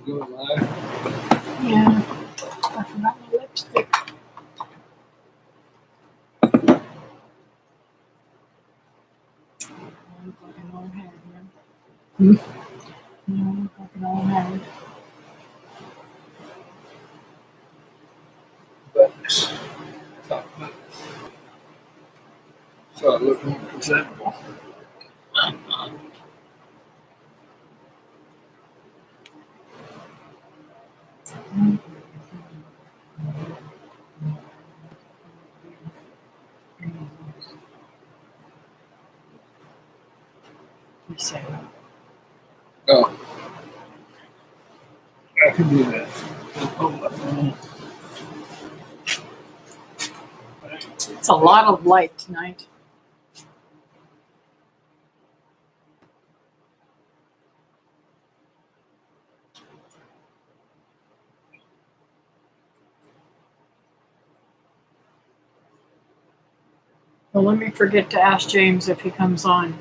going live? Yeah. I forgot my lipstick. Fucking old head, man. No, fucking old head. But so it looked more presentable. You say Oh, I can do that. Oh, my phone. it's a lot of light tonight. Well, let me forget to ask James if he comes on.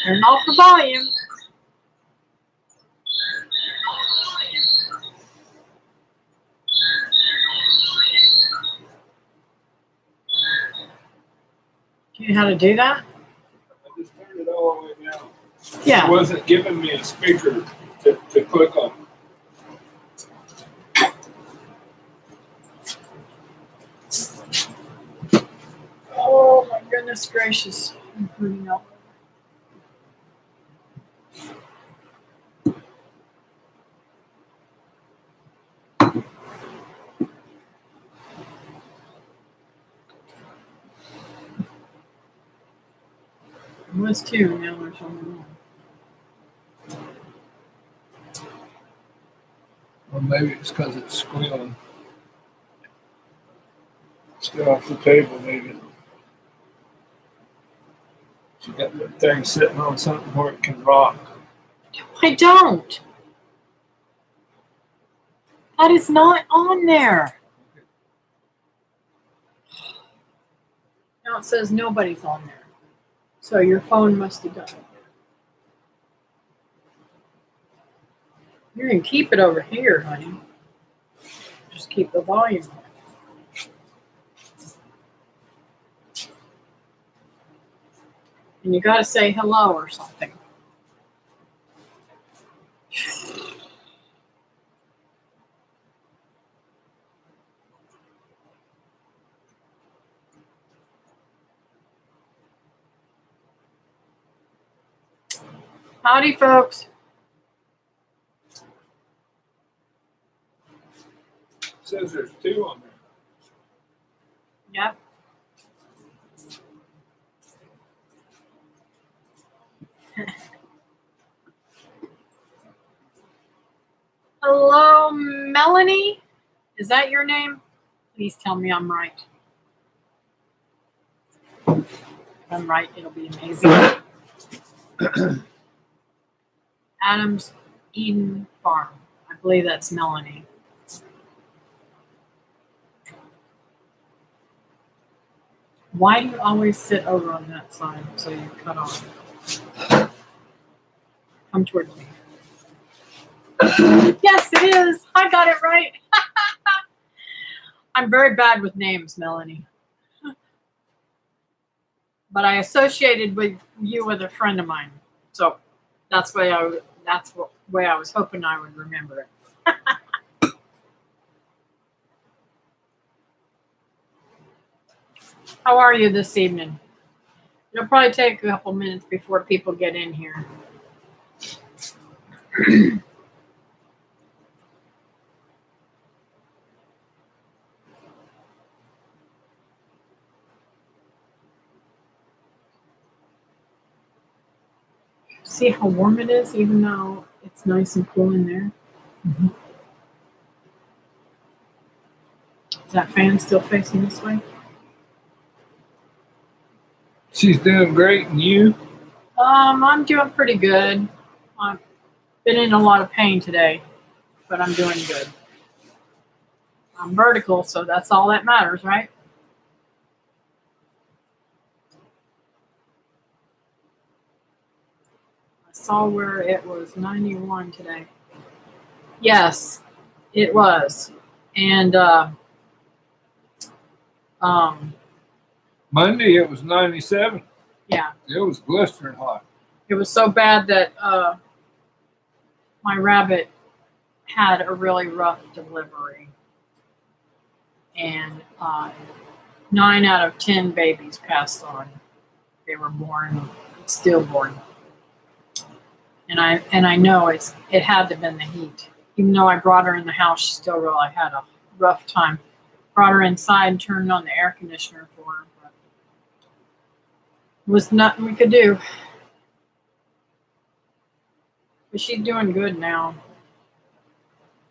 Turn off the volume. Do you know how to do that? I just turned it all the way down. Yeah. It wasn't giving me a speaker to click on. Oh my goodness gracious. I'm hurting up. It was two, now there's only one. Well, maybe it's because it's squealing. Get off the table, maybe. You got that thing sitting on something where it can rock. I don't. That is not on there. Now it says nobody's on there. So your phone must have done it. You can keep it over here, honey. Just keep the volume on. And you got to say hello or something. Howdy, folks. It says there's two on there. Yep. Hello, Melanie. Is that your name? Please tell me I'm right. If I'm right, it'll be amazing. Adams Eden Farm. I believe that's Melanie. Why do you always sit over on that side so you cut off? Come towards me. Yes, it is. I got it right. I'm very bad with names, Melanie. But I associated with you with a friend of mine. So that's the way I was hoping I would remember it. How are you this evening? It'll probably take a couple minutes before people get in here. See how warm it is, even though it's nice and cool in there? Mm-hmm. that fan still facing this way? She's doing great, and you? I'm doing pretty good. I've been in a lot of pain today, but I'm doing good. I'm vertical, so that's all that matters, right? I saw where it was 91 today. Yes, it was. And Monday it was 97. yeah, It was blistering hot. it was so bad that my rabbit had a really rough delivery. And 9 out of 10 babies passed on. They were born stillborn. And I know it had to have been the heat. Even though I brought her in the house, she still really had a rough time. Brought her inside and turned on the air conditioner for her. But it was nothing we could do. But she's doing good now.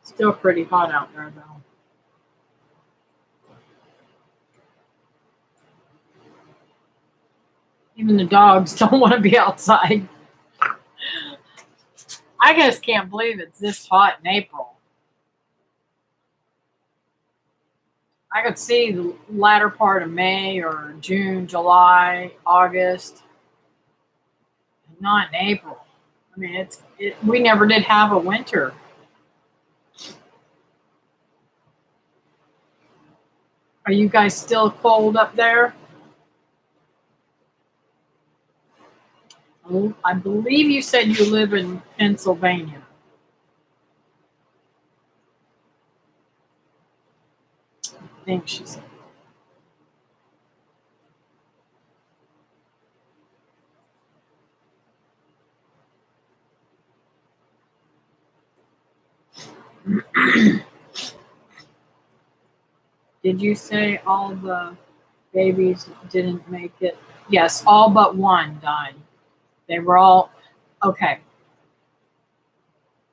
Still pretty hot out there, though. Even the dogs don't want to be outside. I just can't believe it's this hot in April. I could see the latter part of May or June, July, August. Not in April. I mean, we never did have a winter. Are you guys still cold up there? I believe you said you live in Pennsylvania. I think she said. Did you say all the babies didn't make it? Yes, all but one died. They were all okay.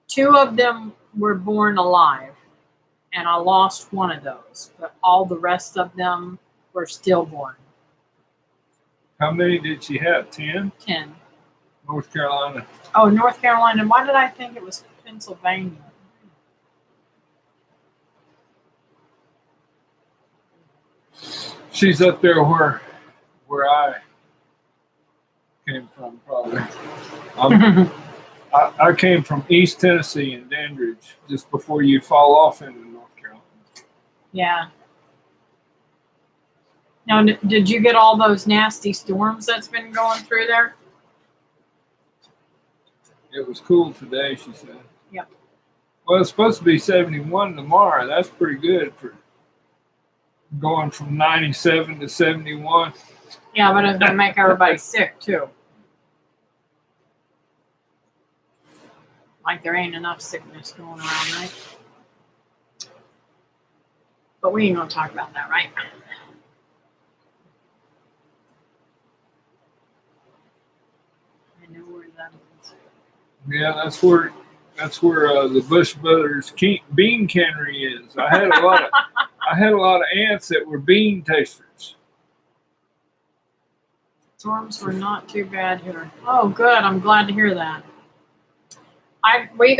2 of them were born alive, and I lost one of those, but all the rest of them were stillborn. How many did she have? 10? 10. North Carolina. Oh, North Carolina. Why did I think it was Pennsylvania? She's up there where I came from, probably. I came from East Tennessee in Dandridge, just before you fall off into North Carolina. Yeah. Now, did you get all those nasty storms that's been going through there? It was cool today, she said. Yep. Well, it's supposed to be 71 tomorrow. That's pretty good for going from 97 to 71. Yeah, but it's going to make everybody sick, too. Like there ain't enough sickness going around, right? But we ain't going to talk about that, right? I know where that is. Yeah, that's where the Bush Brothers bean cannery is. I had a lot of aunts that were bean tasters. Storms were not too bad here. Oh, good. I'm glad to hear that. We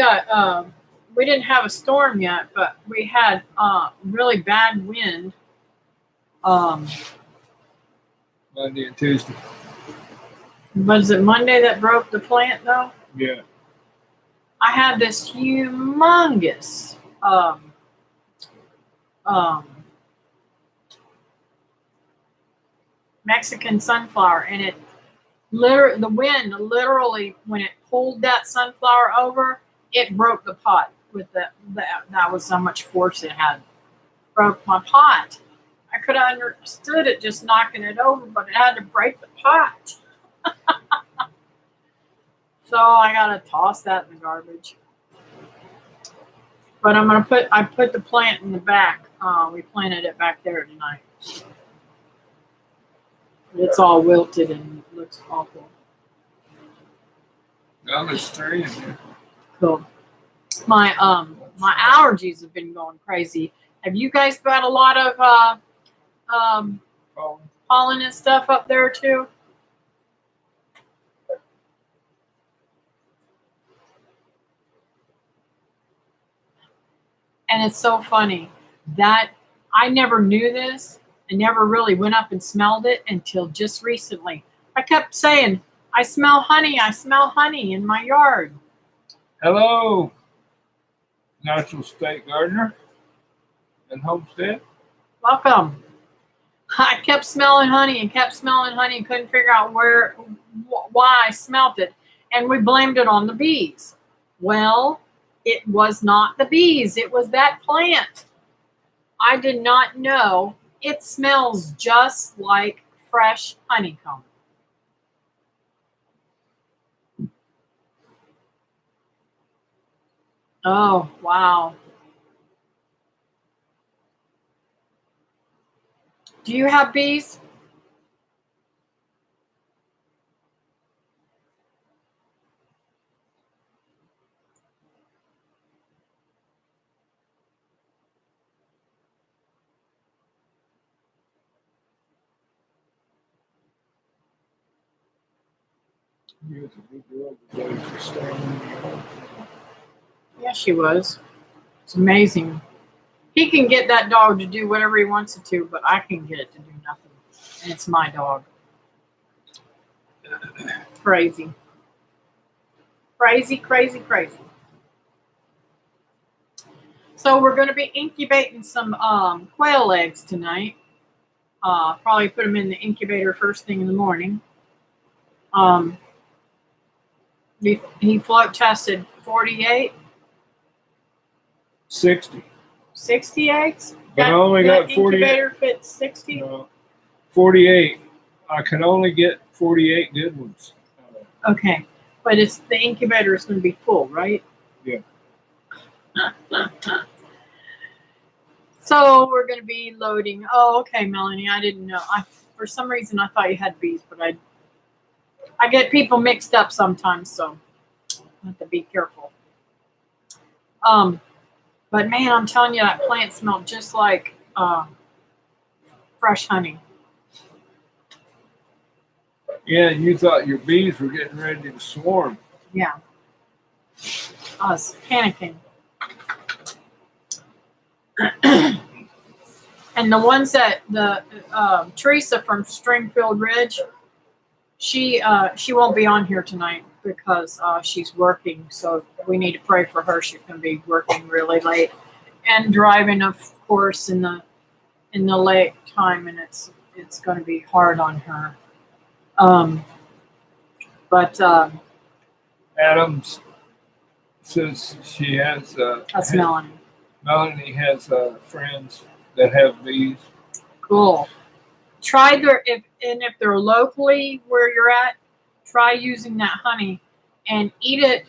didn't have a storm yet, but we had really bad wind. Monday and Tuesday. Was it Monday that broke the plant though? Yeah. I had this humongous Mexican sunflower, and the wind literally, when it pulled that sunflower over, it broke the pot with that was how much force it had. Broke my pot. I could have understood it just knocking it over, but it had to break the pot. So I gotta toss that in the garbage. But I put the plant in the back. We planted it back there tonight. It's all wilted and looks awful. Now there's 3 in here. Cool. My allergies have been going crazy. Have you guys got a lot of pollen and stuff up there too? And it's so funny that I never knew this. I never really went up and smelled it until just recently. I kept saying, I smell honey in my yard. Hello, Natural State Gardener and Homestead. Welcome. I kept smelling honey and couldn't figure out why I smelled it. And we blamed it on the bees. Well, it was not the bees. It was that plant. I did not know it smells just like fresh honeycomb. Oh, wow. Do you have bees? He was a big girl today for staying. Yes, she was. It's amazing. He can get that dog to do whatever he wants it to, but I can get it to do nothing. And it's my dog. Crazy. Crazy, crazy, crazy. So we're going to be incubating some quail eggs tonight. Probably put them in the incubator first thing in the morning. He float tested 48. 60. 60 eggs? But I only got 48. Incubator fits 60? No, 48. I can only get 48 good ones. Okay. But the incubator is going to be full, right? Yeah. So we're going to be loading. Oh, okay, Melanie. I didn't know. For some reason, I thought you had bees, but I get people mixed up sometimes, so I have to be careful. But man, I'm telling you, that plant smelled just like fresh honey. Yeah, you thought your bees were getting ready to swarm. Yeah. I was panicking. And the ones that Teresa from Stringfield Ridge, she won't be on here tonight because she's working. So we need to pray for her. She's going to be working really late and driving, of course, in the late time, and it's going to be hard on her. But Adams says she has. that's Melanie. Melanie has friends that have bees. Cool. Try if they're locally where you're at, try using that honey and eat it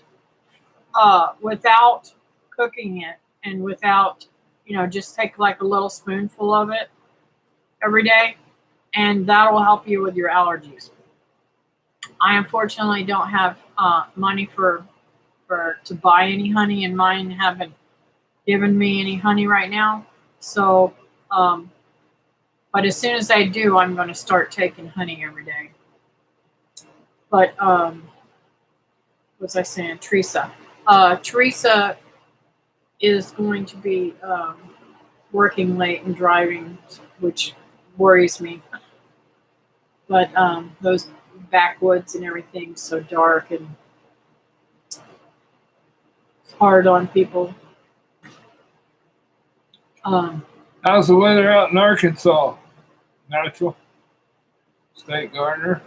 without cooking it and without, just take like a little spoonful of it every day, and that'll help you with your allergies. I unfortunately don't have money to buy any honey, and mine haven't given me any honey right now. So, but as soon as I do, I'm going to start taking honey every day. But what was I saying? Teresa. Teresa is going to be working late and driving, which worries me. But those backwoods and everything so dark and it's hard on people. How's the weather out in Arkansas? Natural State Gardener.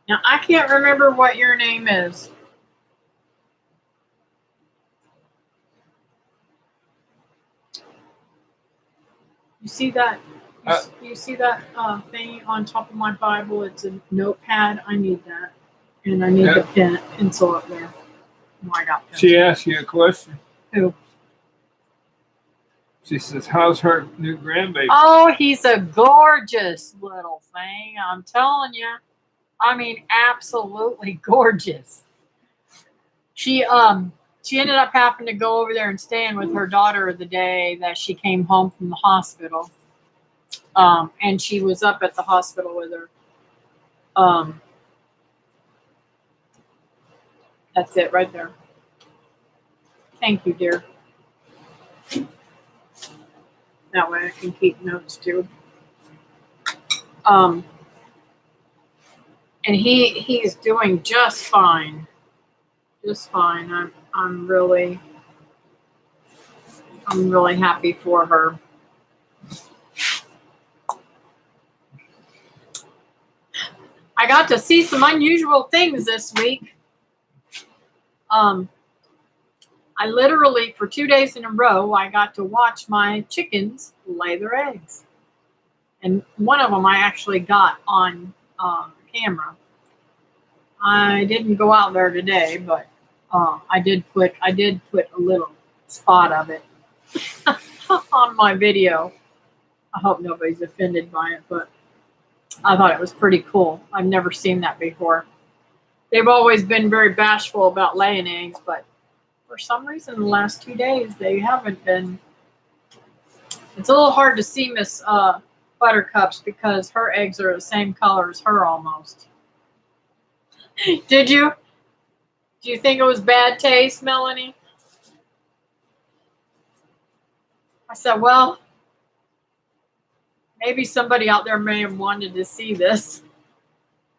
Now, I can't remember what your name is. You see that? You see that thing on top of my Bible? It's a notepad. I need that. And I need the pencil up there. Oh, I got pencil. She asked you a question. Who? She says, how's her new grandbaby? Oh, he's a gorgeous little thing. I'm telling you. I mean, absolutely gorgeous. She ended up having to go over there and staying with her daughter the day that she came home from the hospital. And she was up at the hospital with her. That's it right there. Thank you, dear. That way I can keep notes too. And he's doing just fine. Just fine. I'm really happy for her. I got to see some unusual things this week. I literally, for 2 days in a row, I got to watch my chickens lay their eggs. And one of them I actually got on camera. I didn't go out there today, but I did put a little spot of it on my video. I hope nobody's offended by it, but I thought it was pretty cool. I've never seen that before. They've always been very bashful about laying eggs, but for some reason, the last 2 days, they haven't been. It's a little hard to see Miss Buttercup's because her eggs are the same color as her almost. Did you? Do you think it was bad taste, Melanie? I said, well, maybe somebody out there may have wanted to see this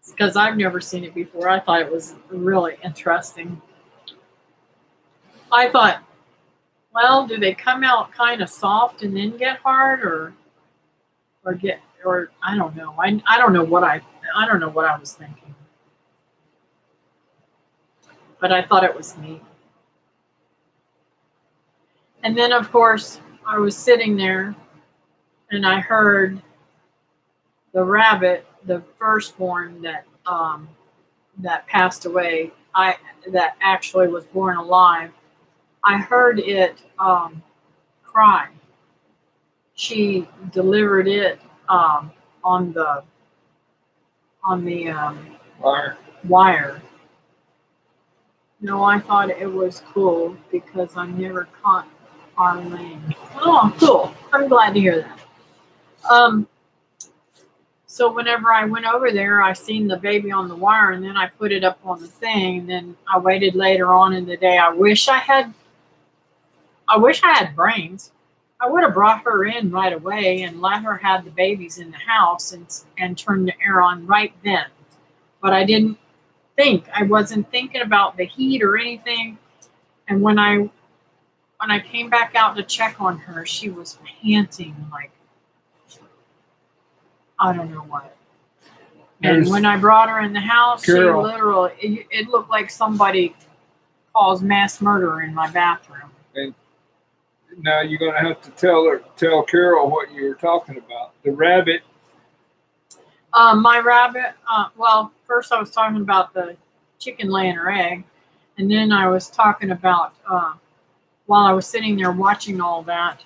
because I've never seen it before. I thought it was really interesting. I thought, well, do they come out kind of soft and then get hard, or I don't know. I don't know what I was thinking, but I thought it was neat. And then, of course, I was sitting there, and I heard the rabbit, the firstborn that passed away. That actually was born alive. I heard it cry. She delivered it on the wire. No, I thought it was cool because I never caught Arlene. Oh, cool! I'm glad to hear that. So whenever I went over there, I seen the baby on the wire, and then I put it up on the thing. And then I waited later on in the day. I wish I had brains. I would have brought her in right away and let her have the babies in the house and turn the air on right then. But I didn't think. I wasn't thinking about the heat or anything. And when I came back out to check on her, she was panting like I don't know what. And when I brought her in the house, Carol, she literally, it looked like somebody caused mass murder in my bathroom. And now you're going to have to tell Carol what you were talking about. The rabbit. My rabbit, well, first I was talking about the chicken laying her egg. And then I was talking about, while I was sitting there watching all that,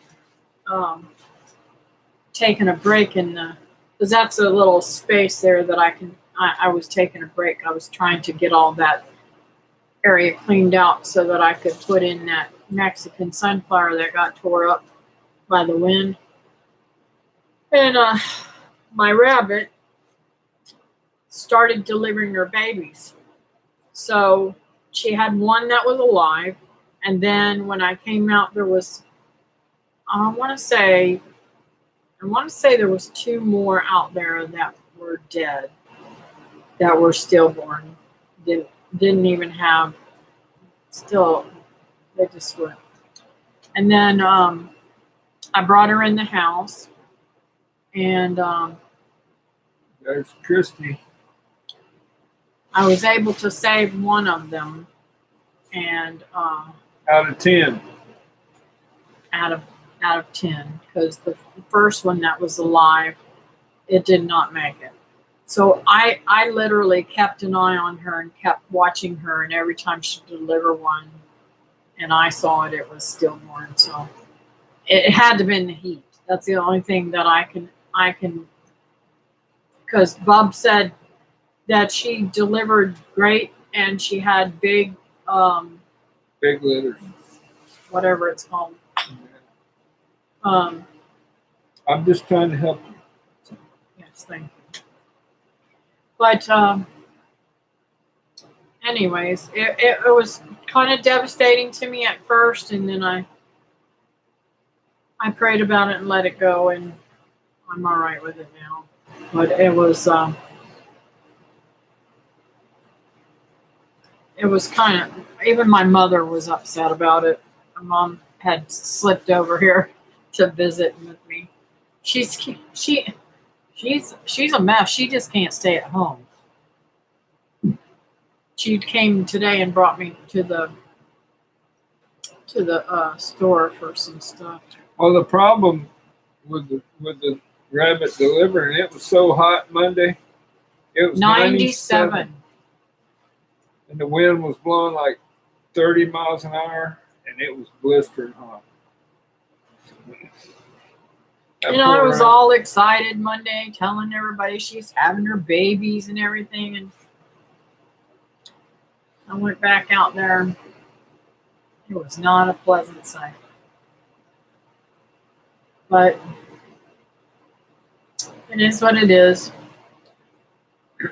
taking a break in the, because that's a little space there that I was taking a break. I was trying to get all that area cleaned out so that I could put in that Mexican sunflower that got tore up by the wind. And my rabbit started delivering her babies. So she had one that was alive. And then when I came out, there was, I want to say there was 2 more out there that were dead, that were stillborn. Didn't even have, still, they just were. And then I brought her in the house, and there's Christy. I was able to save one of them, and out of 10. Out of 10, because the first one that was alive, it did not make it. So I literally kept an eye on her and kept watching her, and every time she delivered one, and I saw it, it was stillborn. So it had to have been the heat. That's the only thing that I can, because Bob said that she delivered great, and she had big, Big litters. whatever it's called. Um, I'm just trying to help you. yes, thank you. But anyways, it was kind of devastating to me at first, and then I prayed about it and let it go, and I'm all right with it now. But it was kind of, even my mother was upset about it. My mom had slipped over here to visit with me. She's a mess. She just can't stay at home. She came today and brought me to the store for some stuff. Well, the problem with the rabbit delivering, it was so hot Monday. It was 97. And the wind was blowing like 30 miles an hour, and it was blistering hot. You know, I was all excited Monday, telling everybody she's having her babies and everything, and I went back out there. It was not a pleasant sight. But it is what it is.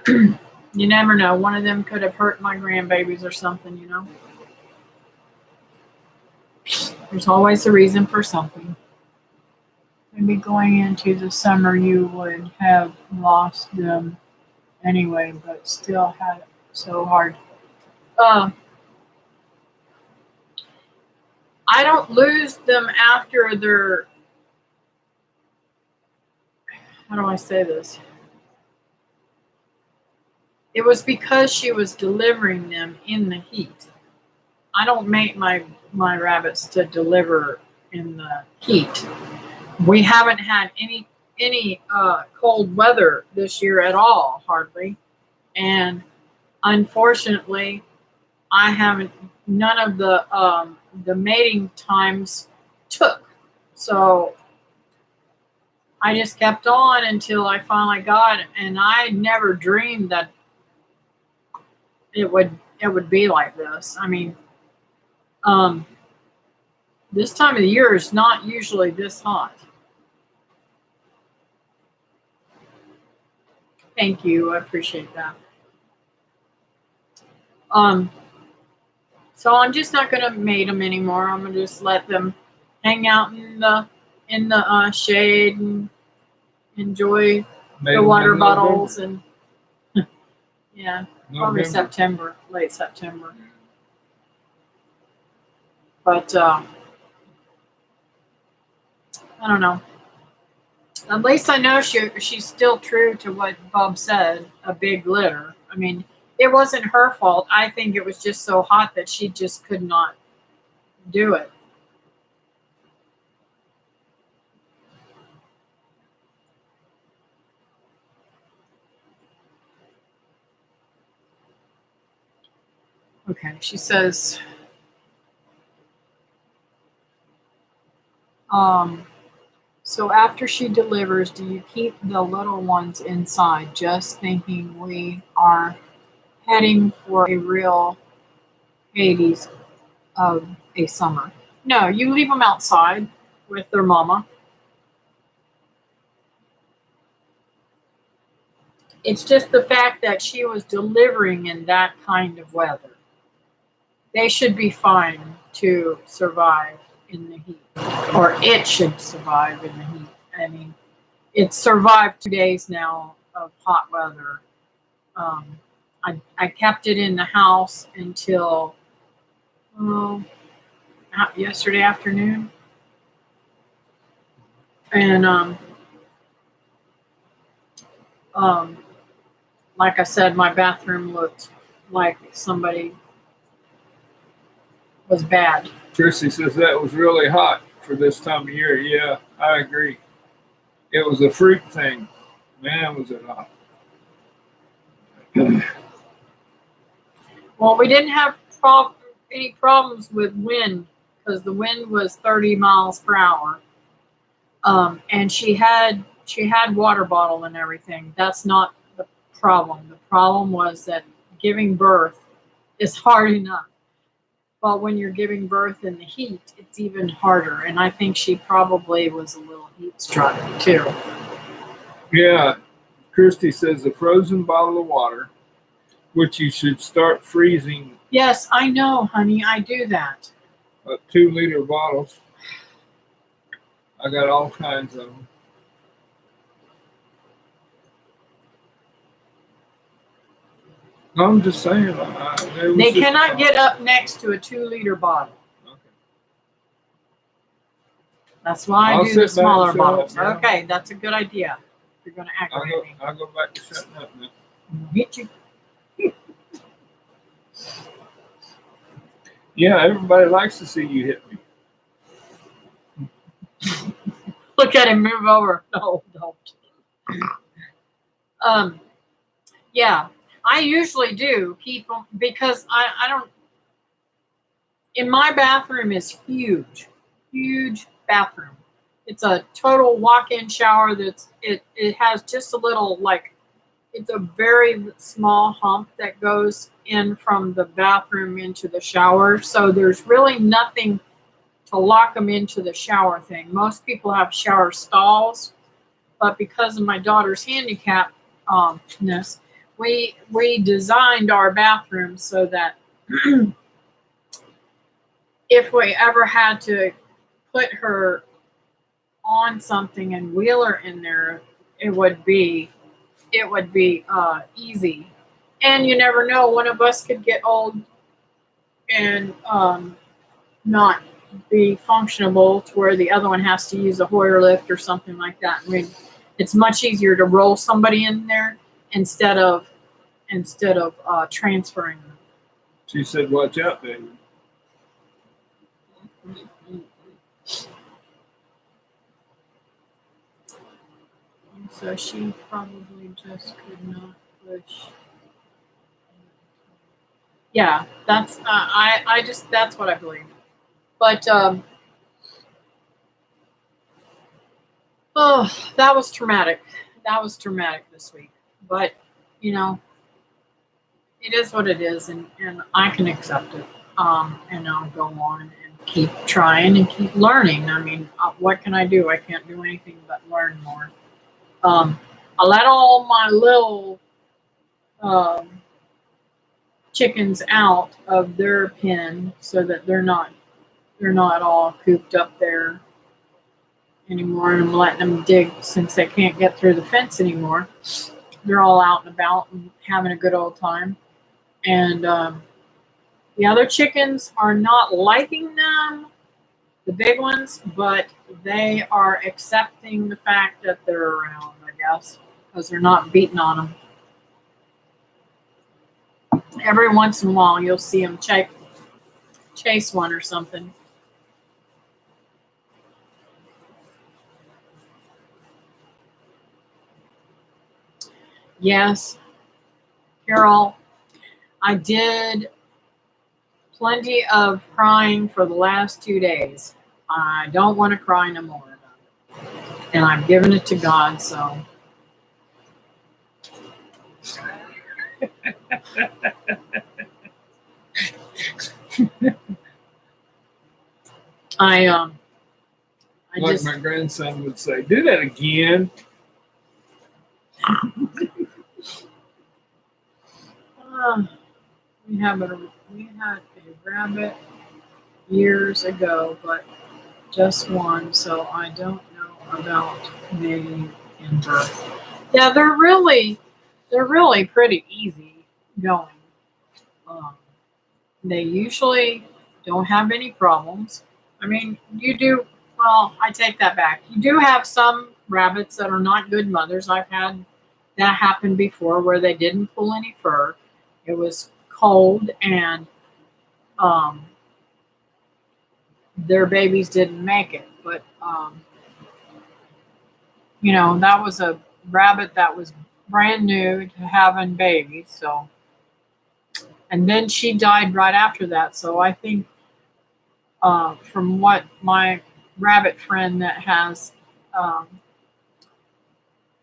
You never know. One of them could have hurt my grandbabies or something, you know. There's always a reason for something. Maybe going into the summer you would have lost them anyway, but still had it so hard. I don't lose them after they're, how do I say this? It was because she was delivering them in the heat. I don't make my rabbits to deliver in the heat. We haven't had any cold weather this year at all, hardly. And unfortunately, I haven't, none of the mating times took. So I just kept on until I finally got it, and I never dreamed that it would be like this. I mean, this time of the year is not usually this hot. Thank you, I appreciate that. So I'm just not gonna mate them anymore. I'm gonna just let them hang out in the shade and enjoy the water bottles and yeah, probably September, late September. But I don't know. At least I know she's still true to what Bob said, a big litter. I mean, it wasn't her fault. I think it was just so hot that she just could not do it. Okay, she says, so after she delivers, do you keep the little ones inside, just thinking we are heading for a real Hades of a summer? No, you leave them outside with their mama. It's just the fact that she was delivering in that kind of weather. They should be fine to survive in the heat, or it should survive in the heat. I mean, it's survived 2 days now of hot weather. I kept it in the house until yesterday afternoon, and like I said, my bathroom looked like somebody was bad. Chrissy says that was really hot for this time of year. Yeah, I agree. It was a freak thing. Man, was it hot. Well, we didn't have any problems with wind because the wind was 30 miles per hour. And she had water bottle and everything. That's not the problem. The problem was that giving birth is hard enough. But when you're giving birth in the heat, it's even harder. And I think she probably was a little heat struck too. Yeah. Christy says a frozen bottle of water, which you should start freezing. Yes, I know, honey. I do that. 2-liter bottles. I got all kinds of them. I'm just saying. They cannot get up next to a 2-liter bottle. Okay. That's why I I'll do sit the back smaller and shut up, bottles. yeah. Okay, that's a good idea. If you're going to aggravate me. I'll go back to shutting up now. Hit you. Yeah, everybody likes to see you hit me. Look at him move over. No, don't. Yeah, I usually do keep them because I don't. In my bathroom is huge bathroom. It's a total walk-in shower. It has just a little it's a very small hump that goes in from the bathroom into the shower. So there's really nothing to lock them into the shower thing. Most people have shower stalls, but because of my daughter's handicapness, we designed our bathroom so that if we ever had to put her on something and wheel her in there, it would be easy. And you never know, one of us could get old and not be functionable to where the other one has to use a Hoyer lift or something like that. I mean, it's much easier to roll somebody in there instead of transferring them. She said, "Watch out, baby." So she probably just could not push. Yeah, that's that's what I believe. But oh, that was traumatic. That was traumatic this week. But you know, it is what it is, and I can accept it. And I'll go on and keep trying and keep learning. I mean, what can I do? I can't do anything but learn more. I let all my little chickens out of their pen so that they're not all cooped up there anymore, and I'm letting them dig since they can't get through the fence anymore. They're all out and about and having a good old time. And the other chickens are not liking them, the big ones, but they are accepting the fact that they're around, I guess, because they're not beating on them. Every once in a while, you'll see them chase one or something. Yes, Carol, I did plenty of crying for the last 2 days. I don't want to cry no more about it. And I've given it to God, so. I Like just, my grandson would say, "Do that again." we had a rabbit years ago, but just one, so I don't know about mating and birth. Yeah, they're really pretty easy going. They usually don't have any problems. I mean, you do. Well, I take that back. You do have some rabbits that are not good mothers. I've had that happen before where they didn't pull any fur. It was cold and their babies didn't make it. But you know, that was a rabbit that was brand new to having babies. So, and then she died right after that. So I think from what my rabbit friend that has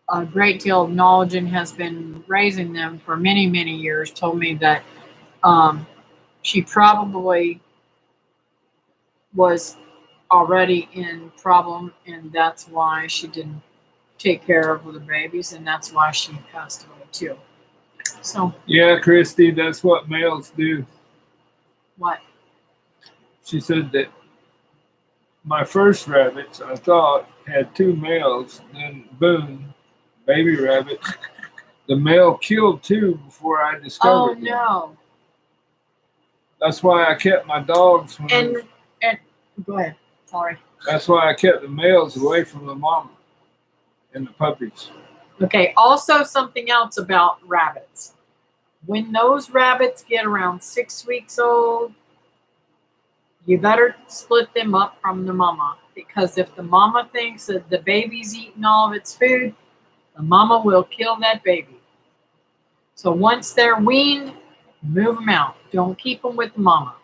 a great deal of knowledge and has been raising them for many, many years, told me that she probably was already in problem, and that's why she didn't take care of the babies, and that's why she passed away too. So Yeah, Christy, that's what males do. what? She said that my first rabbits, I thought, had two males. Then, boom, baby rabbits. The male killed two before I Oh discovered them. no! That's why I kept my dogs. And go ahead. Sorry. That's why I kept the males away from the mama and the puppies. Okay. Also, something else about rabbits. When those rabbits get around 6 weeks old, you better split them up from the mama, because if the mama thinks that the baby's eating all of its food, the mama will kill that baby. So once they're weaned, move them out. Don't keep them with the mama.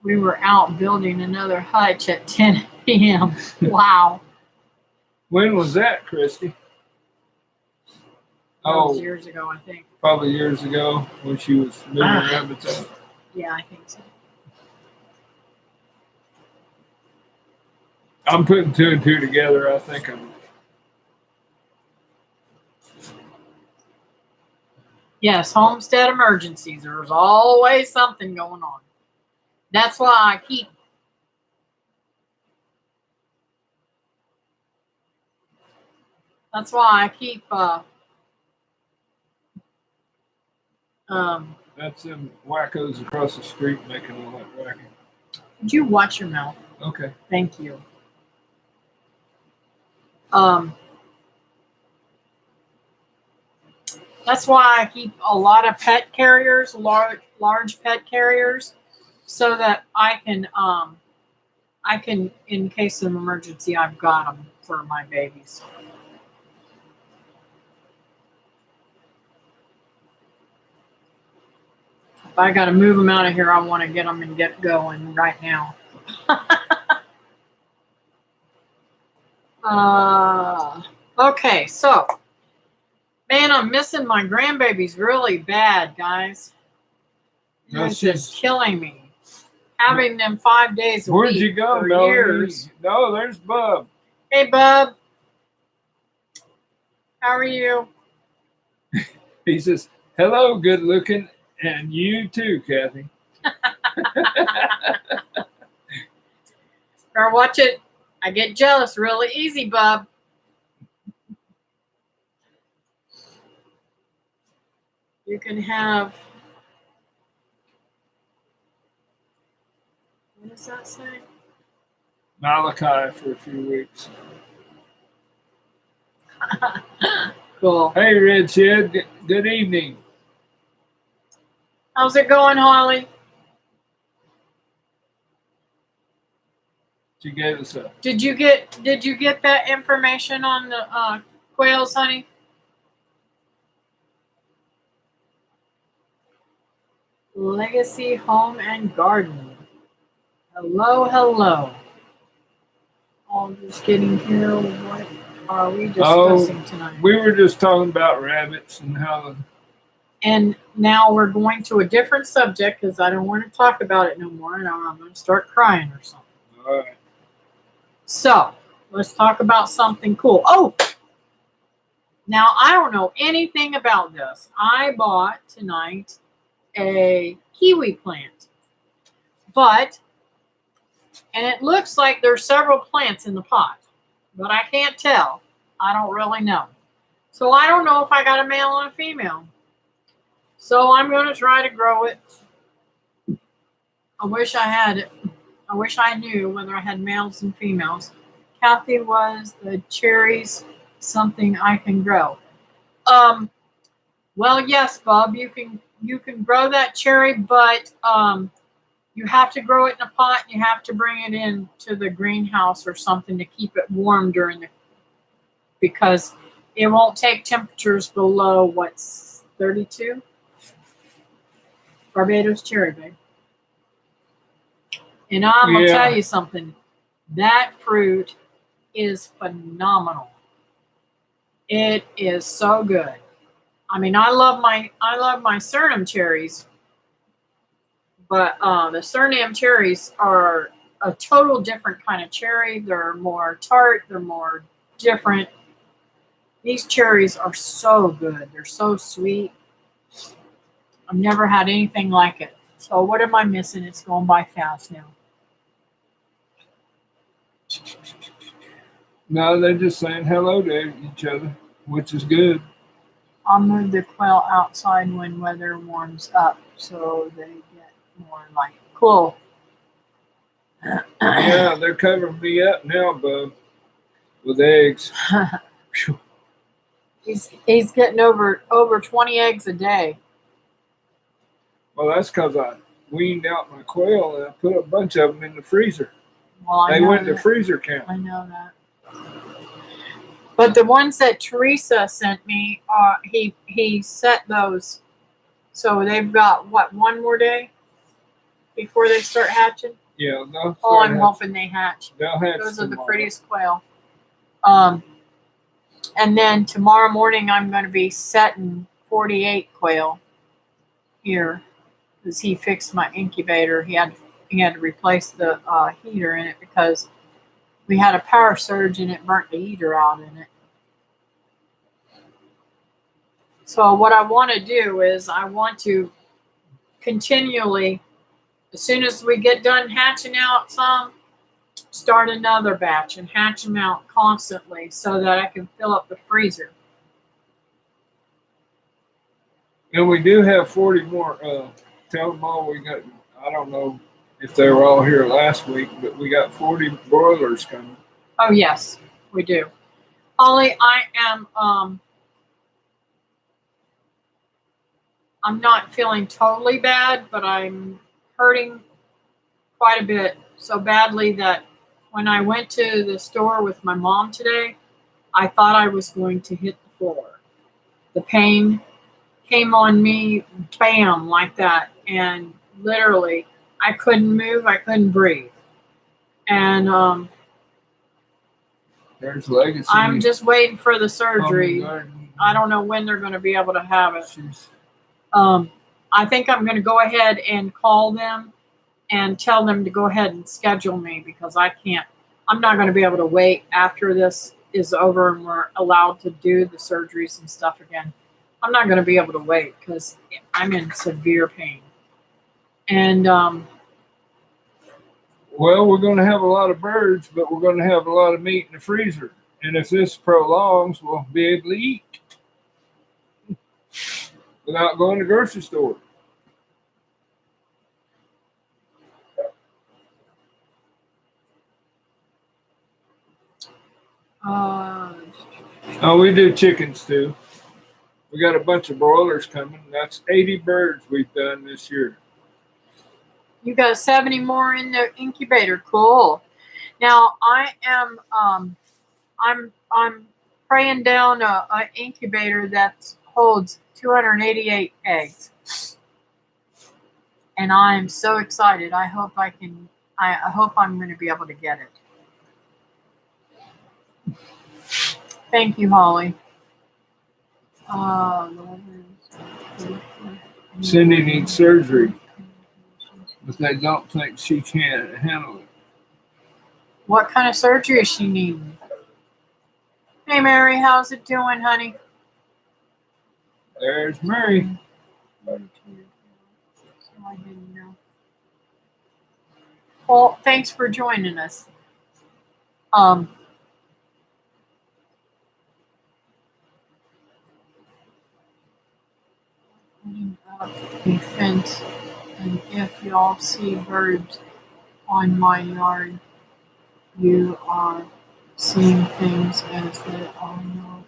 We were out building another hutch at 10 p.m. Wow. When was that, Christy? That was Oh, years ago, I think. probably years ago when she was moving rabbits out. Yeah, I think so. I'm putting two and two together. I think I'm. Yes, homestead emergencies. There's always something going on. That's why I keep That's them wackos across the street making all that racket. Would you watch your mouth? Okay. Thank you. That's why I keep a lot of pet carriers, large pet carriers, so that I can, in case of emergency, I've got them for my babies. If I got to move them out of here, I want to get them and get going right now. Okay, so, man, I'm missing my grandbabies really bad, guys. No, It's just killing me. Having them 5 days a Where'd week you go, for Melanie? years. No, there's Bub. Hey, Bub. How are you? He says, "Hello, good looking, and you too, Kathy." Or watch it. I get jealous really easy, Bub. You can have. What does that say? Malachi for a few weeks. Cool. Hey, Red Shed. Good evening. How's it going, Holly? She gave us a. Did you get that information on the quails, honey? Legacy Home and Garden. Hello, hello. All just getting here. What are we discussing tonight? We were just talking about rabbits and how. And now we're going to a different subject because I don't want to talk about it no more, and I'm going to start crying or something. All right. So let's talk about something cool. Oh, now I don't know anything about this. I bought tonight a kiwi plant, and it looks like there's several plants in the pot, but I can't tell. I don't really know. So I don't know if I got a male and a female. So I'm going to try to grow it. I wish I knew whether I had males and females. Kathy, was the cherries something I can grow? Well, yes, Bob, you can grow that cherry, but you have to grow it in a pot. You have to bring it in to the greenhouse or something to keep it warm because it won't take temperatures below 32? Barbados cherry, babe. And I'm gonna Yeah. tell you something. That fruit is phenomenal. It is so good. I mean, I love my Suriname cherries, but the Suriname cherries are a total different kind of cherry. They're more tart. They're more different. These cherries are so good. They're so sweet. I've never had anything like it. So what am I missing? It's going by fast now. No, they're just saying hello to each other, which is good. I'll move the quail outside when weather warms up so they get more light. Cool. Yeah, they're covering me up now, bub, with eggs. he's getting over 20 eggs a day. Well, that's because I weaned out my quail and I put a bunch of them in the freezer. Well, They went to freezer count. I know that. But the ones that Teresa sent me, he set those. So they've got, what, one more day before they start hatching? Yeah, they'll Oh, I'm hatch. hoping they hatch. They'll hatch Those are the tomorrow. prettiest quail. And then tomorrow morning I'm going to be setting 48 quail here because he fixed my incubator. He had to replace the heater in it because we had a power surge and it burnt the heater out in it. So what I want to do is I want to continually, as soon as we get done hatching out some, start another batch and hatch them out constantly so that I can fill up the freezer. And we do have 40 more. Tell them all we got. I don't know if they were all here last week, but we got 40 broilers coming. Oh yes, we do. Holly, I am I'm not feeling totally bad, but I'm hurting quite a bit. So badly that when I went to the store with my mom today, I thought I was going to hit the floor. The pain came on me, bam, like that. And literally, I couldn't move, I couldn't breathe. And There's Legacy. I'm just waiting for the surgery. Garden. I don't know when they're going to be able to have it. She's, I think I'm going to go ahead and call them and tell them to go ahead and schedule me because I'm not going to be able to wait after this is over and we're allowed to do the surgeries and stuff again. I'm not going to be able to wait because I'm in severe pain. And well, we're going to have a lot of birds, but we're going to have a lot of meat in the freezer. And if this prolongs, we'll be able to eat without going to the grocery store. Oh, we do chickens too. We got a bunch of broilers coming. That's 80 birds we've done this year. You got 70 more in the incubator. Cool. Now I am I'm praying down an incubator that holds 288 eggs. And I am so excited. I hope I hope I'm going to be able to get it. Thank you, Holly. Cindy needs surgery, but they don't think she can handle it. What kind of surgery is she needing? Hey, Mary, how's it doing, honey? There's Mary. I didn't know. Well, thanks for joining us. Putting up a fence, and if y'all see birds on my yard, you are seeing things as they are not.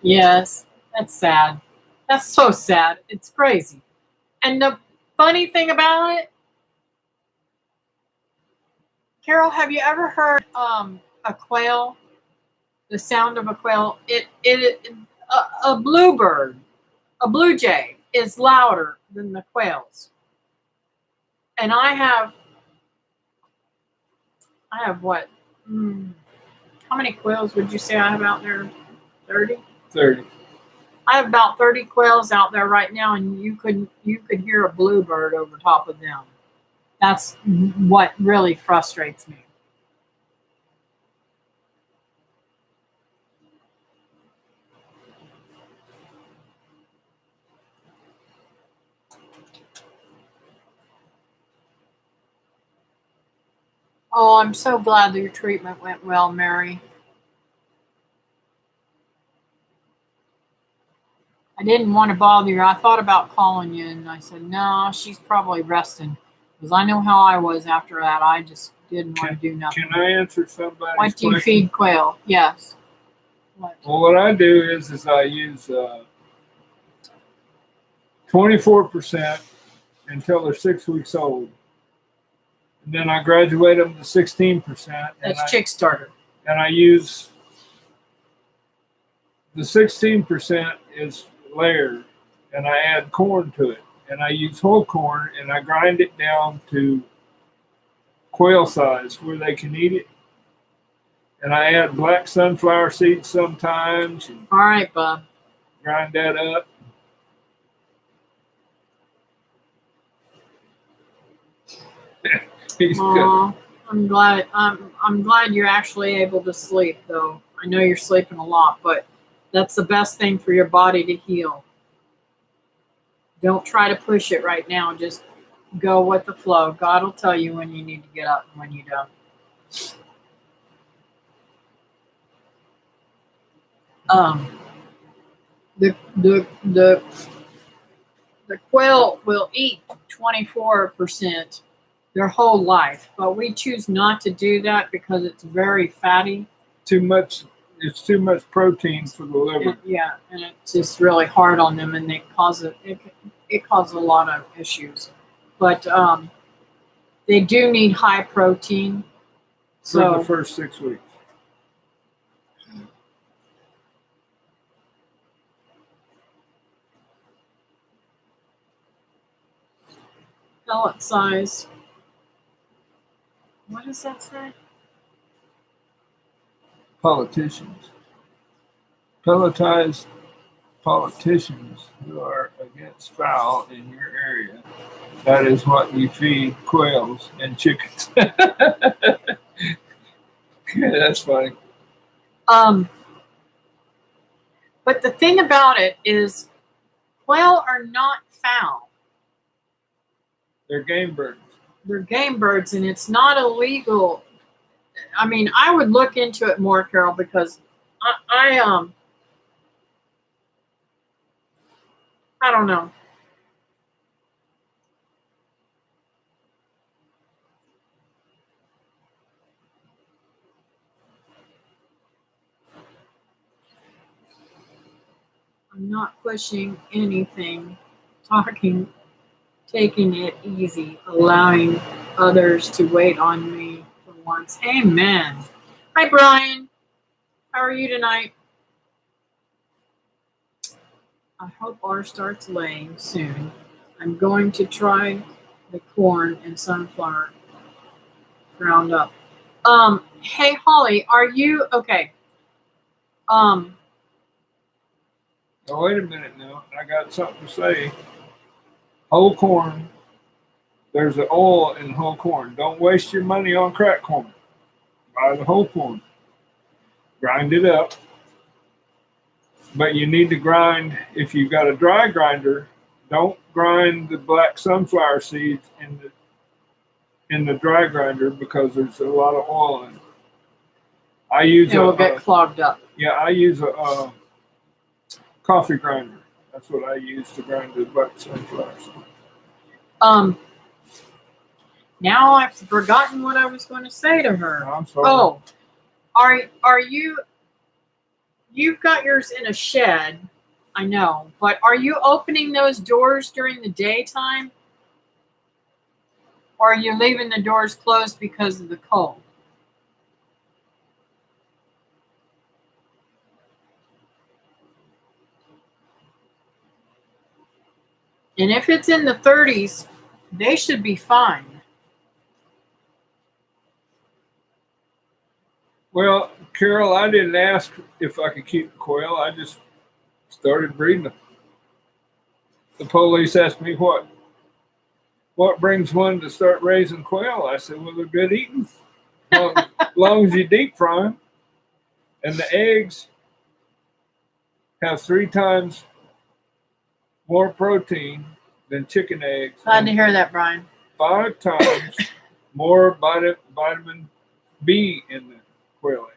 Yes, that's sad. That's so sad. It's crazy. And the funny thing about it, Carol, have you ever heard a quail? The sound of a quail. A bluebird, a blue jay. is louder than the quails. And I have what? How many quails would you say I have out there? 30? 30. I have about 30 quails out there right now, and you could hear a bluebird over top of them. That's what really frustrates me. Oh, I'm so glad that your treatment went well, Mary. I didn't want to bother you. I thought about calling you, and I said, no, she's probably resting. Because I know how I was after that. I just didn't want to do nothing. Can I answer somebody's What do you question? feed quail? Yes. What? Well, what I do is I use 24% until they're 6 weeks old. And then I graduate them to 16%. That's chick starter. And I use the 16% is layered, and I add corn to it. And I use whole corn, and I grind it down to quail size where they can eat it. And I add black sunflower seeds sometimes. And all right, Bob. Grind that up. I'm glad. I'm glad you're actually able to sleep, though. I know you're sleeping a lot, but that's the best thing for your body to heal. Don't try to push it right now. Just go with the flow. God will tell you when you need to get up and when you don't. The quail will eat 24% their whole life, but we choose not to do that because it's very fatty. It's too much protein for the liver. And it's just really hard on them, and it causes a lot of issues. But they do need high protein. For the first 6 weeks. Pellet size. What does that say? Politicians. Pelletized politicians who are against fowl in your area. That is what you feed quails and chickens. That's funny. But the thing about it is, quail are not fowl. They're game birds. They're game birds, and it's not illegal. I mean, I would look into it more, Carol, because I don't know. I'm not pushing anything, taking it easy, allowing others to wait on me for once. Amen. Hi, Brian. How are you tonight? I hope ours starts laying soon. I'm going to try the corn and sunflower ground up. Hey, Holly, are you okay? Oh, wait a minute now. I got something to say. Whole corn. There's an oil in whole corn. Don't waste your money on crack corn. Buy the whole corn. Grind it up. But you need to grind, if you've got a dry grinder, don't grind the black sunflower seeds in the dry grinder because there's a lot of oil in it. It will get clogged up. Yeah, I use a coffee grinder. That's what I use to grind the black sunflower seeds. Now I've forgotten what I was going to say to her. No, I'm sorry. Oh, are you? You've got yours in a shed, I know, but are you opening those doors during the daytime? Or are you leaving the doors closed because of the cold? And if it's in the 30s, they should be fine. Well, Carol, I didn't ask if I could keep quail. I just started breeding them. The police asked me what brings one to start raising quail. I said, well, they're good eating, long as you deep fry them. And the eggs have 3 times more protein than chicken eggs. Glad to hear that, Brian. 5 times more vitamin B in the quail egg.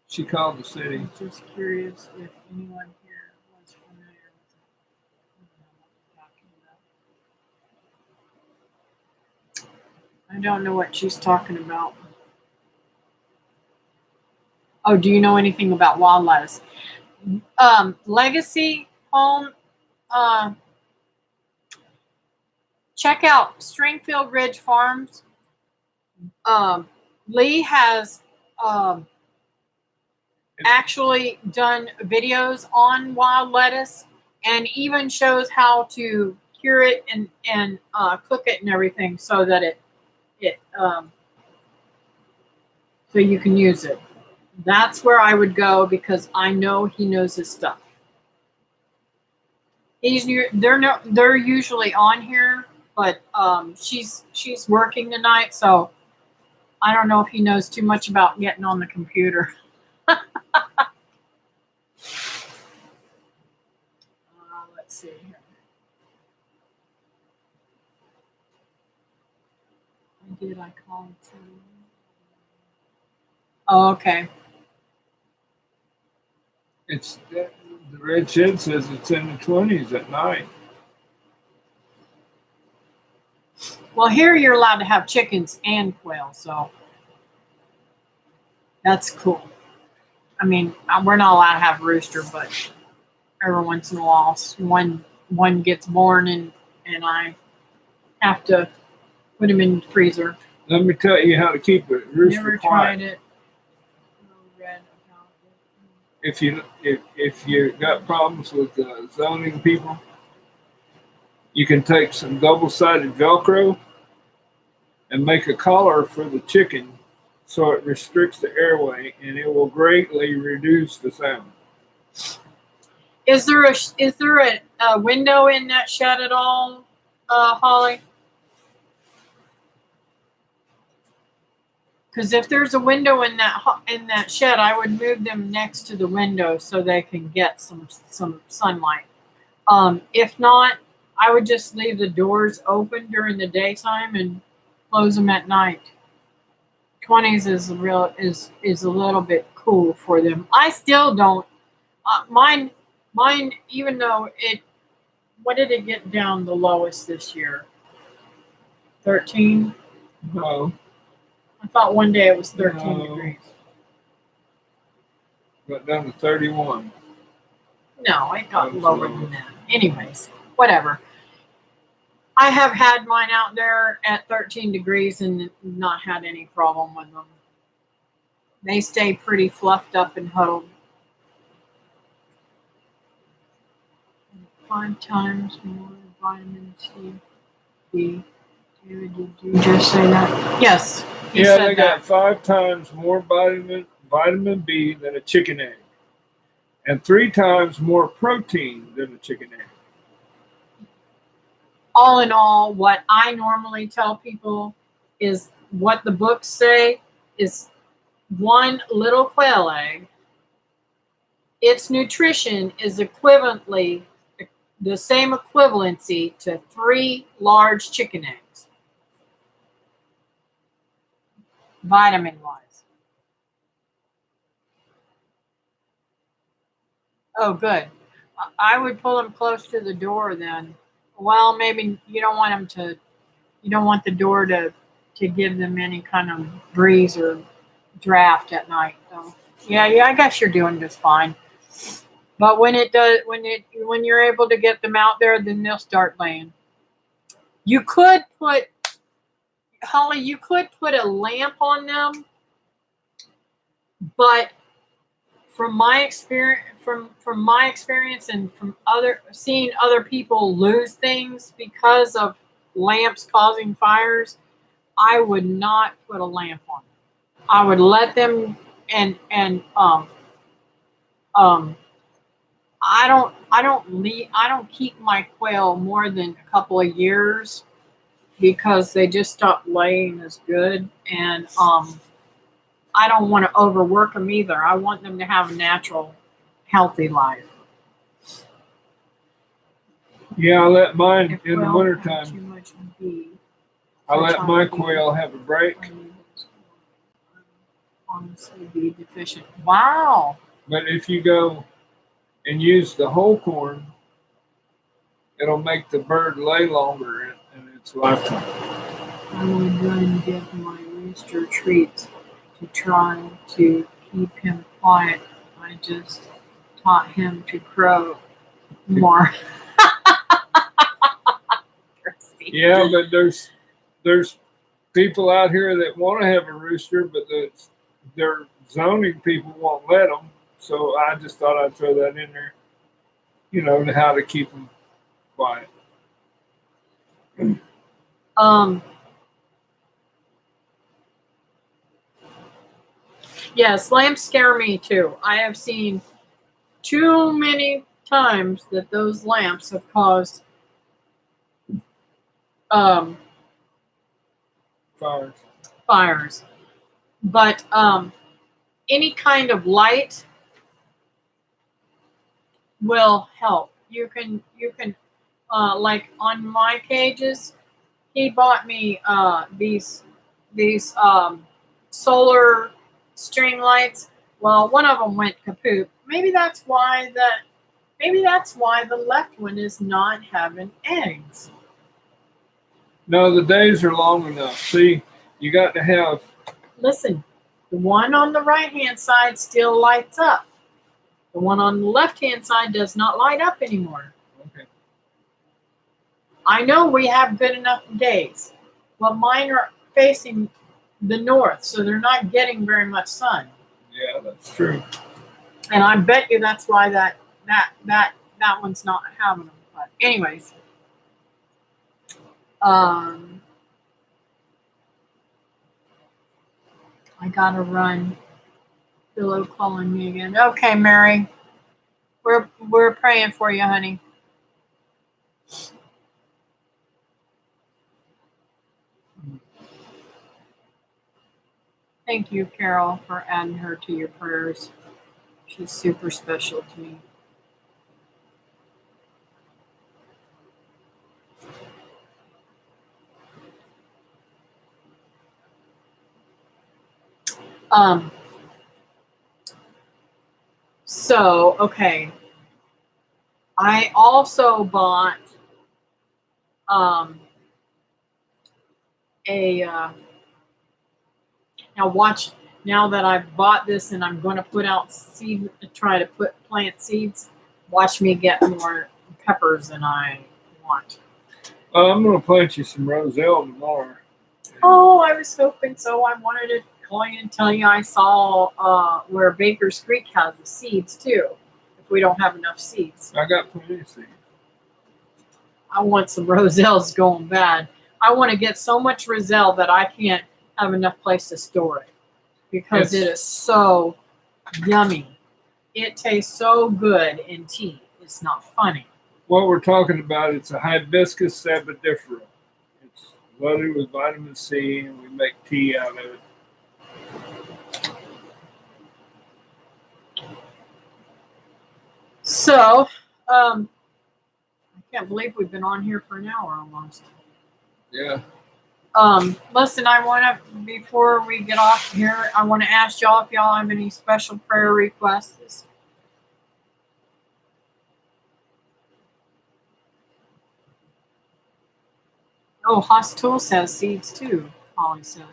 She called the city. I was just curious if anyone here was familiar with it. I don't know what she's talking about. Oh, do you know anything about wild lettuce? Legacy Home. Check out Stringfield Ridge Farms. Lee has actually done videos on wild lettuce and even shows how to cure it and cook it and everything so that it so you can use it. That's where I would go because I know he knows his stuff. They're usually on here, but she's working tonight, so I don't know if he knows too much about getting on the computer. Let's see here. Did I call it? Oh, okay. It's the red shed says it's in the 20s at night. Well, here you're allowed to have chickens and quail, so that's cool. I mean, we're not allowed to have rooster, but every once in a while, one gets born and I have to put him in the freezer. Let me tell you how to keep a rooster Never quiet. tried it. If you got problems with zoning people, you can take some double-sided Velcro and make a collar for the chicken so it restricts the airway and it will greatly reduce the sound. Is there a window in that shed at all, Holly? Because if there's a window in that shed, I would move them next to the window so they can get some sunlight. If not, I would just leave the doors open during the daytime and close them at night. 20s is a little bit cool for them. I still don't. Mine. Even though what did it get down the lowest this year? 13. No. I thought one day it was 13 degrees. Got down to 31. No, it got lower than that. Anyways, whatever. I have had mine out there at 13 degrees and not had any problem with them. They stay pretty fluffed up and huddled. 5 times more vitamin C, B. Did you just say that? Yes. Yeah, they got 5 times more vitamin B than a chicken egg, and 3 times more protein than a chicken egg. All in all, what I normally tell people is what the books say is 1 little quail egg. Its nutrition is equivalently the same equivalency to 3 large chicken eggs, vitamin-wise. Oh, good. I would pull them close to the door then. Well, maybe you don't want the door to give them any kind of breeze or draft at night, though. Yeah, I guess you're doing just fine. But when when you're able to get them out there, then they'll start laying. You could put Holly, you could put a lamp on them, but from my experience and from other seeing other people lose things because of lamps causing fires, I would not put a lamp on them. I would let them and um I don't keep my quail more than a couple of years because they just stop laying as good, and I don't want to overwork them either. I want them to have a natural, healthy life. Yeah, I let mine If in the quail have too wintertime. much bee, I let my fertility quail have a break. honestly be deficient. Wow. But if you go and use the whole corn, it'll make the bird lay longer in its lifetime. I would then give my rooster treats to try to keep him quiet. I just taught him to crow more. Yeah, but there's people out here that want to have a rooster, but their zoning people won't let them. So I just thought I'd throw that in there, to how to keep them quiet. Yes, lambs scare me too. I have seen too many times that those lamps have caused um, fires. But any kind of light will help. You can like on my cages, he bought me these solar string lights. Well, one of them went kaput. Maybe that's why the left one is not having eggs. No, the days are long enough. See, you got to have. Listen, the one on the right hand side still lights up. The one on the left hand side does not light up anymore. Okay. I know we have good enough days, but mine are facing the north, so they're not getting very much sun. Yeah, that's true. And I bet you that's why that one's not having them. But anyways, I gotta run. Billo calling me again. Okay, Mary, we're praying for you, honey. Thank you, Carol, for adding her to your prayers. She's super special to me. Um. So okay, I also bought um a now watch now that I've bought this and I'm going to put out seed try to plant seeds. Watch me get more peppers than I want. I'm going to plant you some roselle tomorrow. Oh, I was hoping so. I wanted to call you and tell you I saw where Baker's Creek has the seeds too. If we don't have enough seeds, I got plenty of seeds. I want some roselles going bad. I want to get so much roselle that I can't have enough place to store it because it is so yummy. It tastes so good in tea. It's not funny. What we're talking about, it's a hibiscus sabidifera. It's loaded with vitamin C, and we make tea out of it. So, I can't believe we've been on here for an hour almost. Yeah. Listen, I want to, before we get off here, I want to ask y'all if y'all have any special prayer requests. Oh, Hostul says seeds too, Holly said.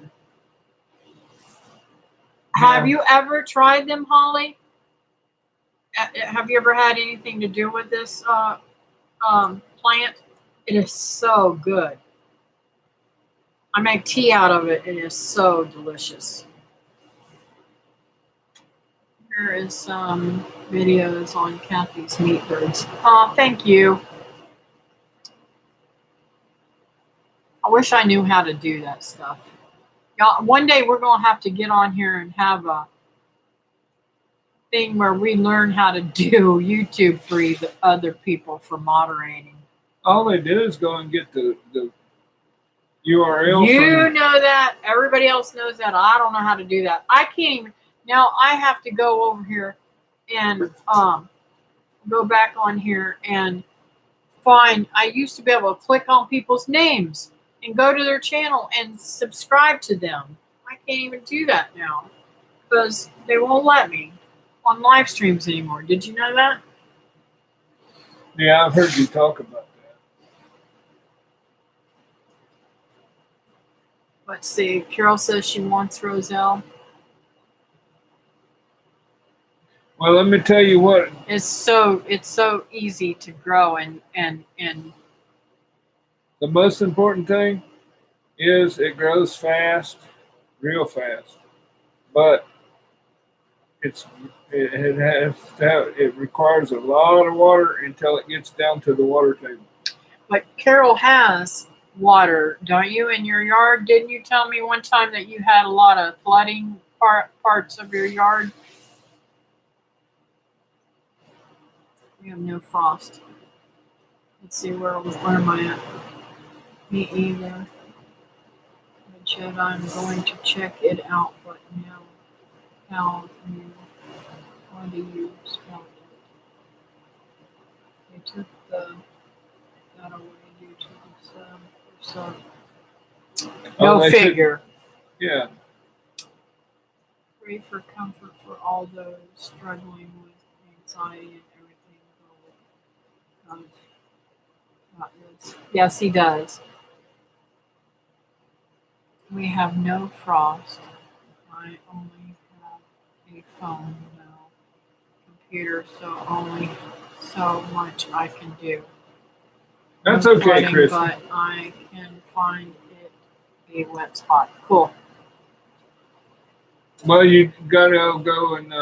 Have you ever tried them, Holly? Have you ever had anything to do with this plant? It is so good. I make tea out of it. It is so delicious. Here is some videos on Kathy's meat birds. Oh, thank you. I wish I knew how to do that stuff. Y'all, one day we're going to have to get on here and have a thing where we learn how to do YouTube for the other people for moderating. All they do is go and get the URL. You know that. Everybody else knows that. I don't know how to do that. I can't even. Now I have to go over here and go back on here and find. I used to be able to click on people's names and go to their channel and subscribe to them. I can't even do that now because they won't let me on live streams anymore. Did you know that? Yeah, I've heard you talk about that. Let's see. Carol says she wants Roselle. Well, let me tell you what. It's so easy to grow and the most important thing is it grows fast, real fast, but it requires a lot of water until it gets down to the water table. But Carol has water, don't you, in your yard? Didn't you tell me one time that you had a lot of flooding parts of your yard? We have no frost. Let's see, where am I at? Me either. But I'm going to check it out, but now how do you spell it? They took that away due to this no figure. Yeah. Pray for comfort for all those struggling with anxiety and everything. God is. Yes, he does. We have no frost. I only have a phone now. Computer, so only so much I can do. That's okay, Chris. But I can find it a wet spot. Cool. Well, you gotta go and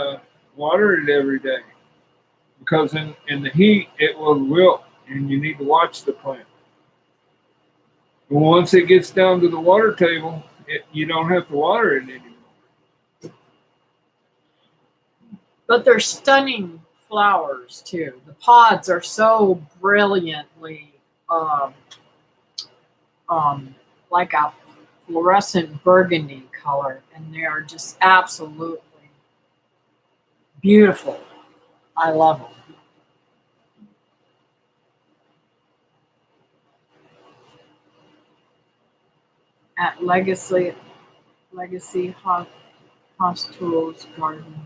water it every day because in the heat it will wilt, and you need to watch the plant. And once it gets down to the water table, you don't have to water it anymore. But they're stunning flowers too. The pods are so brilliantly like a fluorescent burgundy color, and they are just absolutely beautiful. I love them. At Legacy Hostels Garden.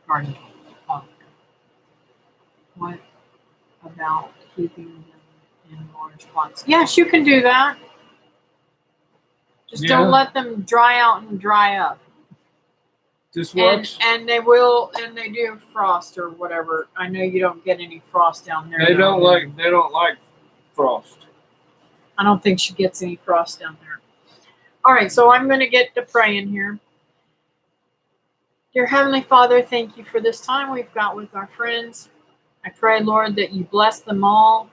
Garden. What about keeping them in large pots? Yes, you can do that. Just don't let them dry out and dry up. Just watch. And they will, and they do frost or whatever. I know you don't get any frost down there. They don't like frost. I don't think she gets any frost down there. All right, so I'm going to get to praying here. Dear Heavenly Father, thank you for this time we've got with our friends. I pray, Lord, that you bless them all,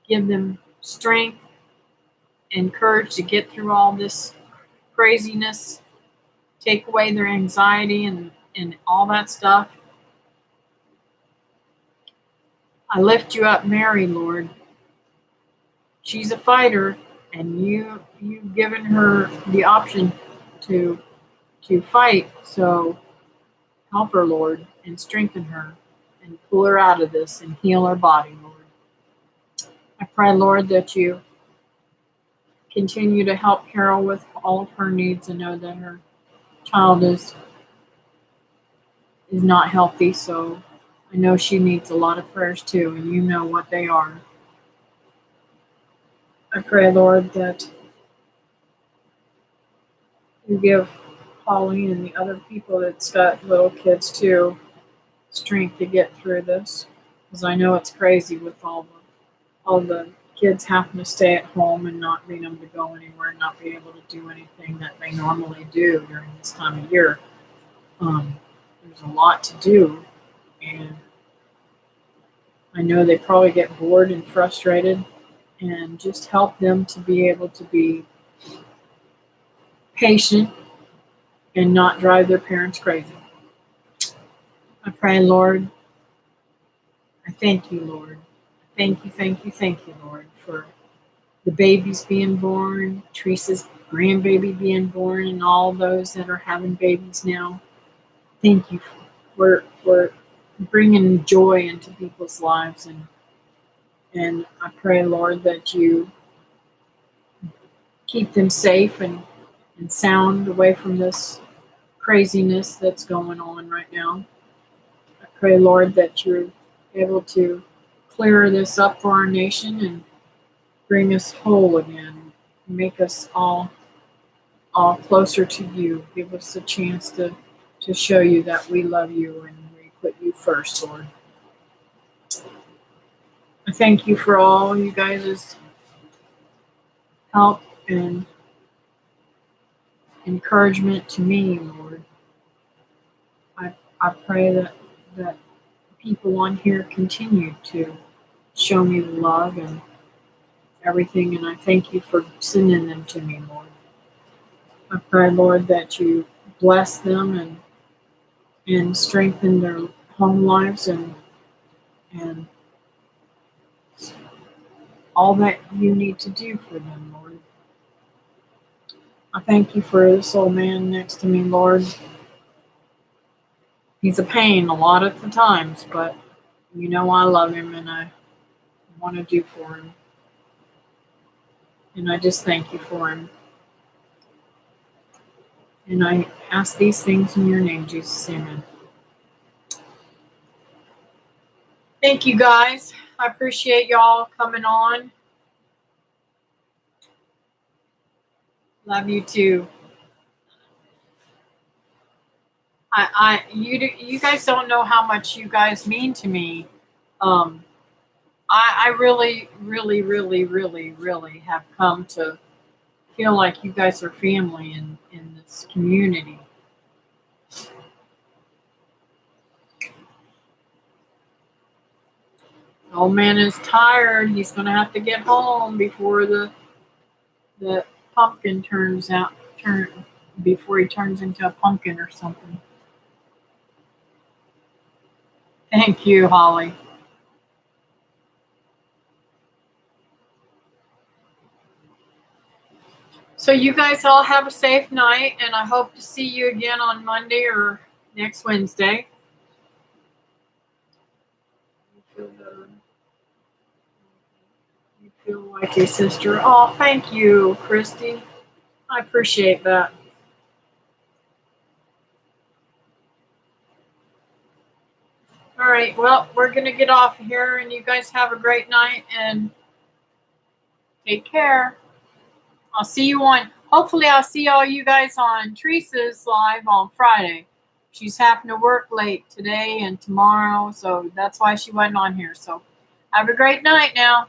give them strength and courage to get through all this craziness, take away their anxiety and all that stuff. I lift you up, Mary, Lord. She's a fighter, and you've given her the option to fight. So help her, Lord, and strengthen her, and pull her out of this and heal her body, Lord. I pray, Lord, that you continue to help Carol with all of her needs and know that her child is not healthy. So I know she needs a lot of prayers too, and you know what they are. I pray, Lord, that you give Pauline and the other people that's got little kids too strength to get through this, because I know it's crazy with all the kids having to stay at home and not being able to go anywhere, and not being able to do anything that they normally do during this time of year. There's a lot to do, and I know they probably get bored and frustrated, and just help them to be able to be patient and not drive their parents crazy. I pray, Lord, I thank you, Lord. Thank you, Lord, for the babies being born, Teresa's grandbaby being born, and all those that are having babies now. Thank you for bringing joy into people's lives, and I pray, Lord, that you keep them safe and sound away from this craziness that's going on right now. I pray, Lord, that you're able to clear this up for our nation and bring us whole again, make us all closer to you. Give us a chance to show you that we love you and we put you first, Lord. I thank you for all you guys' help and encouragement to me, Lord. I pray that people on here continue to show me love and everything, and I thank you for sending them to me, Lord. I pray, Lord, that you bless them and strengthen their home lives and all that you need to do for them, Lord. I thank you for this old man next to me, Lord. He's a pain a lot of the times, but you know I love him and I want to do for him. And I just thank you for him. And I ask these things in your name, Jesus. Amen. Thank you, guys. I appreciate y'all coming on. Love you too. You guys don't know how much you guys mean to me. I really, really, really, really, really have come to feel like you guys are family in this community. The old man is tired. He's going to have to get home before the pumpkin before he turns into a pumpkin or something. Thank you, Holly. So you guys all have a safe night, and I hope to see you again on Monday or next Wednesday. You feel like a sister. Oh, thank you, Christy. I appreciate that. All right, well, we're going to get off here, and you guys have a great night, and take care. Hopefully I'll see all you guys on Teresa's live on Friday. She's having to work late today and tomorrow, so that's why she wasn't on here. So have a great night now.